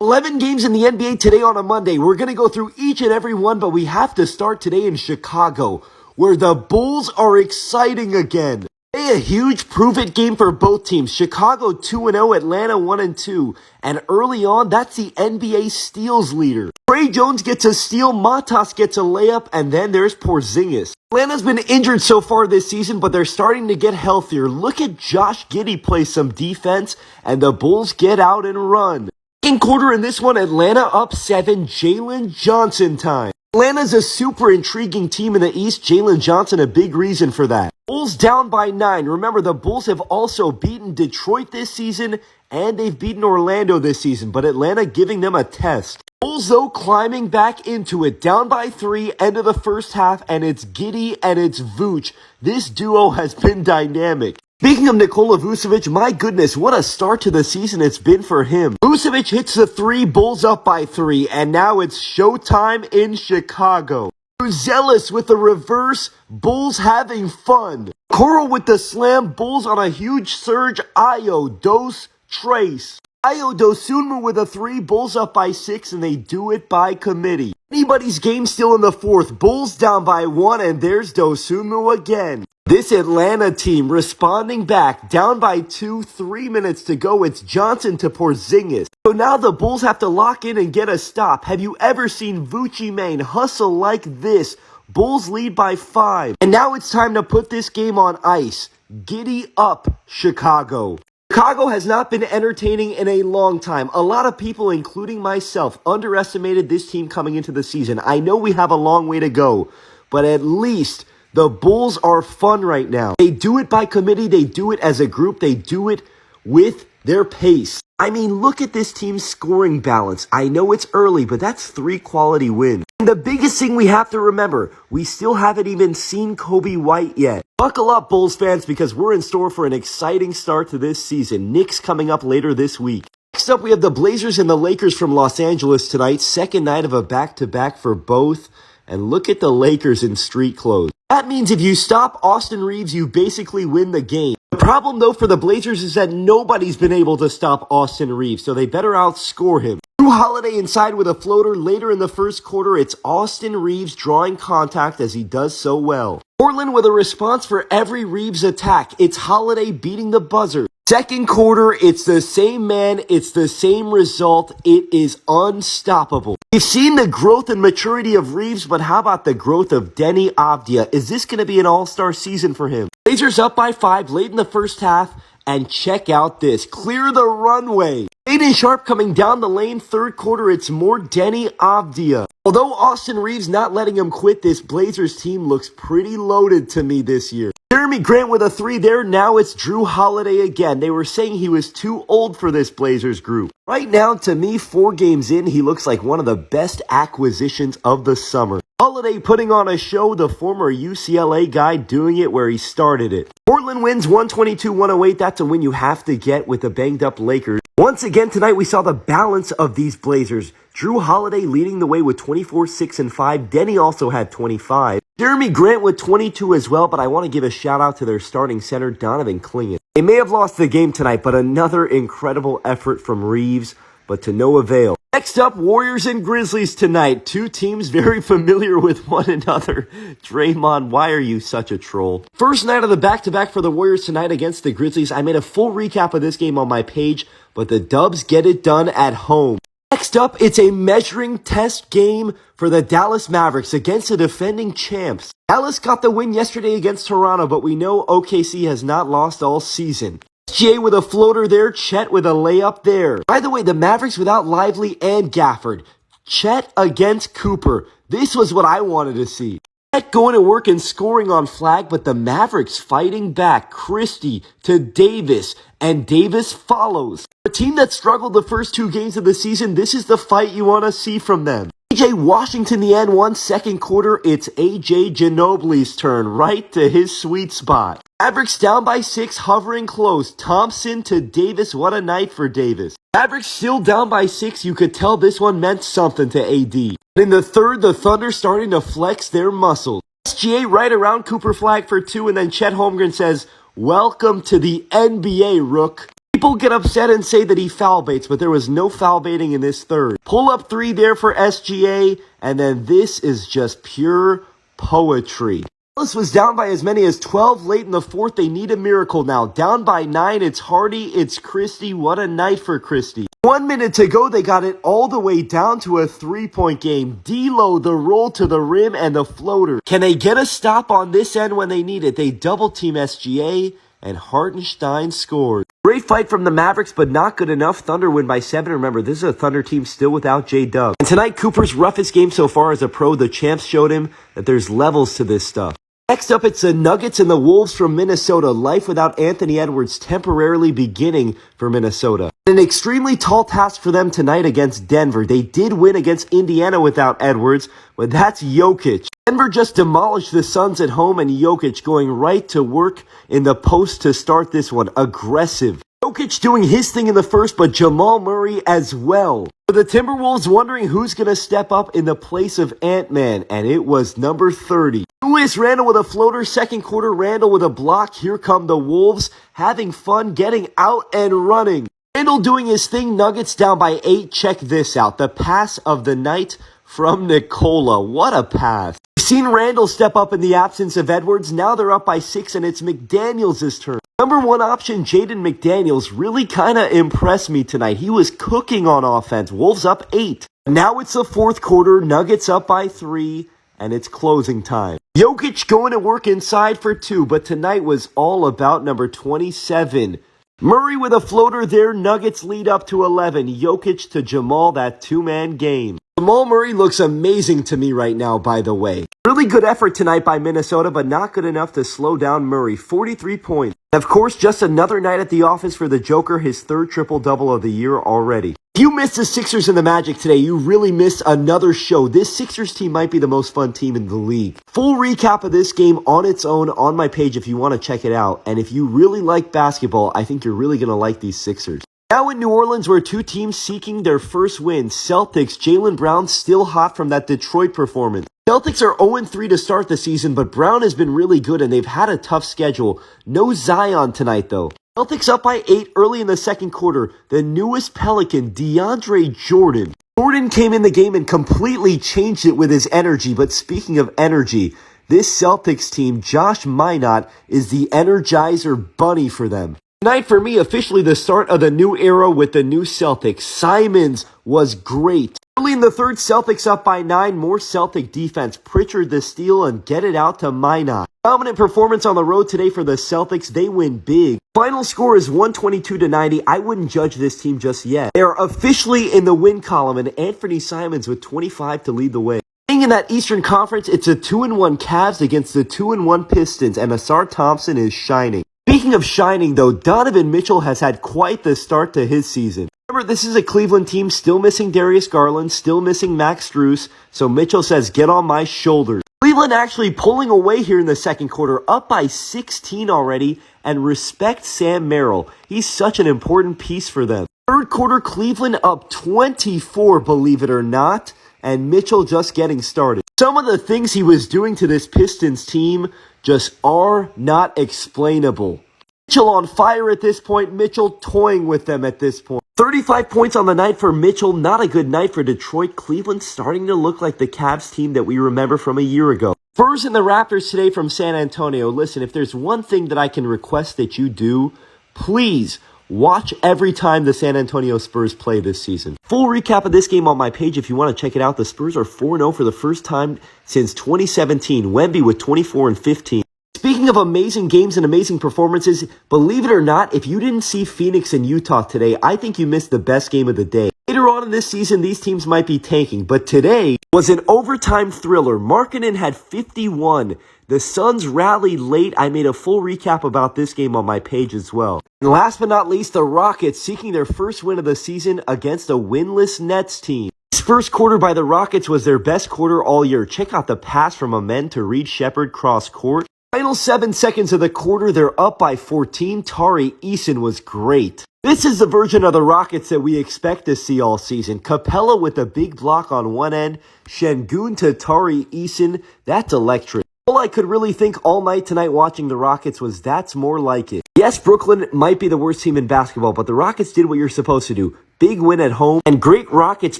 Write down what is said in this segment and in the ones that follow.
11 games in the NBA today on a Monday. We're going to go through each and every one, but we have to start today in Chicago, where the Bulls are exciting again. A huge prove-it game for both teams. Chicago 2-0, Atlanta 1-2. And early on, that's the NBA steals leader. Trey Jones gets a steal, Matas gets a layup, and then there's Porzingis. Atlanta's been injured so far this season, but they're starting to get healthier. Look at Josh Giddey play some defense, and the Bulls get out and run. Second quarter in this one, Atlanta up 7, Jalen Johnson time. Atlanta's a super intriguing team in the East. Jalen Johnson a big reason for that. Bulls down by 9. Remember, the Bulls have also beaten Detroit this season, and they've beaten Orlando this season, but Atlanta giving them a test. Bulls, though, climbing back into it. Down by 3, end of the first half, and it's Giddey and it's Vooch. This duo has been dynamic. Speaking of Nikola Vucevic, my goodness, what a start to the season it's been for him. Vucevic hits the 3, Bulls up by 3, and now it's showtime in Chicago. Zealous with the reverse, Bulls having fun. Coral with the slam, Bulls on a huge surge, Ayo, Dos, Trace. Ayo Dosunmu with a 3, Bulls up by 6, and they do it by committee. Anybody's game still in the fourth, Bulls down by 1, and there's Dosunmu again. This Atlanta team responding back, down by 2, 3 minutes to go. It's Johnson to Porzingis. So now the Bulls have to lock in and get a stop. Have you ever seen Vucci Mane hustle like this? Bulls lead by 5. And now it's time to put this game on ice. Giddy up, Chicago. Chicago has not been entertaining in a long time. A lot of people, including myself, underestimated this team coming into the season. I know we have a long way to go, but at least the Bulls are fun right now. They do it by committee. They do it as a group. They do it with their pace. I mean, look at this team's scoring balance. I know it's early, but that's 3 quality wins. And the biggest thing we have to remember, we still haven't even seen Coby White yet. Buckle up, Bulls fans, because we're in store for an exciting start to this season. Knicks coming up later this week. Next up, we have the Blazers and the Lakers from Los Angeles tonight. Second night of a back-to-back for both. And look at the Lakers in street clothes. That means if you stop Austin Reeves, you basically win the game. The problem, though, for the Blazers is that nobody's been able to stop Austin Reeves, so they better outscore him. Jrue Holiday inside with a floater. Later in the first quarter, it's Austin Reeves drawing contact as he does so well. Portland with a response for every Reeves attack. It's Holiday beating the buzzer. Second quarter, it's the same man, it's the same result. It is unstoppable. We've seen the growth and maturity of Reeves, but how about the growth of Deni Avdija? Is this going to be an all-star season for him? Blazers up by 5 late in the first half, and check out this. Clear the runway. Shaedon Sharpe coming down the lane. Third quarter, it's more Deni Avdija. Although Austin Reeves not letting him quit, this Blazers team looks pretty loaded to me this year. Jeremy Grant with a 3 there. Now it's Jrue Holiday again. They were saying he was too old for this Blazers group. Right now, to me, 4 games in, he looks like one of the best acquisitions of the summer. Holiday putting on a show, the former UCLA guy doing it where he started it. Portland wins 122-108. That's a win you have to get with the banged-up Lakers. Once again tonight, we saw the balance of these Blazers. Jrue Holiday leading the way with 24, 6, and 5. Deni also had 25. Jeremy Grant with 22 as well, but I want to give a shout out to their starting center, Donovan Clingan. They may have lost the game tonight, but another incredible effort from Reeves, but to no avail. Next up, Warriors and Grizzlies tonight. 2 teams very familiar with one another. Draymond, why are you such a troll? First night of the back-to-back for the Warriors tonight against the Grizzlies. I made a full recap of this game on my page, but the Dubs get it done at home. Next up, it's a measuring test game for the Dallas Mavericks against the defending champs. Dallas got the win yesterday against Toronto, but we know OKC has not lost all season. SGA with a floater there, Chet with a layup there. By the way, the Mavericks without Lively and Gafford. Chet against Cooper. This was what I wanted to see. Chet going to work and scoring on flag, but the Mavericks fighting back. Christie to Davis, and Davis follows. A team that struggled the first 2 games of the season, this is the fight you want to see from them. AJ Washington the N1 second quarter, it's AJ Ginobili's turn, right to his sweet spot. Mavericks down by 6, hovering close. Thompson to Davis, what a night for Davis. Mavericks still down by 6, you could tell this one meant something to AD. In the third, the Thunder starting to flex their muscles. SGA right around Cooper flag for 2, and then Chet Holmgren says, "Welcome to the NBA, Rook." People get upset and say that he foul baits, but there was no foul baiting in this third. Pull up 3 there for SGA, and then this is just pure poetry. Dallas was down by as many as 12 late in the fourth. They need a miracle now. Down by 9, it's Hardy, it's Christie. What a night for Christie. 1 minute to go, they got it all the way down to a 3-point game. D'Lo, the roll to the rim, and the floater. Can they get a stop on this end when they need it? They double team SGA, and Hartenstein scored. Great fight from the Mavericks, but not good enough. Thunder win by 7. Remember, this is a Thunder team still without J-Dub. And tonight, Cooper's roughest game so far as a pro. The champs showed him that there's levels to this stuff. Next up, it's the Nuggets and the Wolves from Minnesota. Life without Anthony Edwards temporarily beginning for Minnesota. An extremely tall task for them tonight against Denver. They did win against Indiana without Edwards, but that's Jokic. Denver just demolished the Suns at home, and Jokic going right to work in the post to start this one. Aggressive. Jokic doing his thing in the first, but Jamal Murray as well. For the Timberwolves wondering who's going to step up in the place of Ant-Man, and it was number 30. Julius Randle with a floater, second quarter, Randle with a block. Here come the Wolves, having fun, getting out and running. Randle doing his thing, Nuggets down by 8. Check this out, the pass of the night from Nikola. What a pass. We've seen Randle step up in the absence of Edwards. Now they're up by 6, and it's McDaniels' turn. Number 1 option, Jaden McDaniels, really kind of impressed me tonight. He was cooking on offense. Wolves up 8. Now it's the fourth quarter, Nuggets up by 3, and it's closing time. Jokic going to work inside for 2, but tonight was all about number 27. Murray with a floater there, Nuggets lead up to 11. Jokic to Jamal, that 2-man game. Jamal Murray looks amazing to me right now, by the way. Really good effort tonight by Minnesota, but not good enough to slow down Murray. 43 points. Of course, just another night at the office for the Joker, his third triple-double of the year already. If you missed the Sixers and the Magic today, you really missed another show. This Sixers team might be the most fun team in the league. Full recap of this game on its own on my page if you want to check it out. And if you really like basketball, I think you're really going to like these Sixers. Now in New Orleans, where 2 teams seeking their first win. Celtics, Jaylen Brown still hot from that Detroit performance. Celtics are 0-3 to start the season, but Brown has been really good and they've had a tough schedule. No Zion tonight though. Celtics up by 8 early in the second quarter. The newest Pelican, DeAndre Jordan. Jordan came in the game and completely changed it with his energy. But speaking of energy, this Celtics team, Josh Minott, is the Energizer Bunny for them. Tonight for me, officially the start of the new era with the new Celtics. Simons was great. Early in the third, Celtics up by 9. More Celtic defense. Pritchard the steal and get it out to Minott. Dominant performance on the road today for the Celtics. They win big. Final score is 122-90. I wouldn't judge this team just yet. They are officially in the win column, and Anthony Simons with 25 to lead the way. In that Eastern Conference, it's a 2-1 Cavs against the 2-1 Pistons, and Ausar Thompson is shining. Speaking of shining, though, Donovan Mitchell has had quite the start to his season. Remember, this is a Cleveland team still missing Darius Garland, still missing Max Strus, so Mitchell says, get on my shoulders. Cleveland actually pulling away here in the second quarter, up by 16 already, and respect Sam Merrill. He's such an important piece for them. Third quarter, Cleveland up 24, believe it or not, and Mitchell just getting started. Some of the things he was doing to this Pistons team just are not explainable. Mitchell on fire at this point. Mitchell toying with them at this point. 35 points on the night for Mitchell. Not a good night for Detroit. Cleveland starting to look like the Cavs team that we remember from a year ago. Spurs and the Raptors today from San Antonio. Listen, if there's one thing that I can request that you do, please watch every time the San Antonio Spurs play this season. Full recap of this game on my page if you want to check it out. The Spurs are 4-0 for the first time since 2017. Wemby with 24 and 15. Speaking of amazing games and amazing performances, believe it or not, if you didn't see Phoenix and Utah today, I think you missed the best game of the day. Later on in this season, these teams might be tanking, but today was an overtime thriller. Markkanen had 51. The Suns rallied late. I made a full recap about this game on my page as well. And last but not least, the Rockets seeking their first win of the season against a winless Nets team. This first quarter by the Rockets was their best quarter all year. Check out the pass from Amen to Reed Shepherd cross court. Final 7 seconds of the quarter, they're up by 14. Tari Eason was great. This is the version of the Rockets that we expect to see all season. Capella with a big block on one end. Şengün to Tari Eason. That's electric. All I could really think all night tonight watching the Rockets was that's more like it. Yes, Brooklyn might be the worst team in basketball, but the Rockets did what you're supposed to do. Big win at home and great Rockets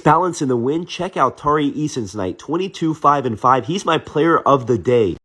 balance in the win. Check out Tari Eason's night, 22, 5, and 5. He's my player of the day.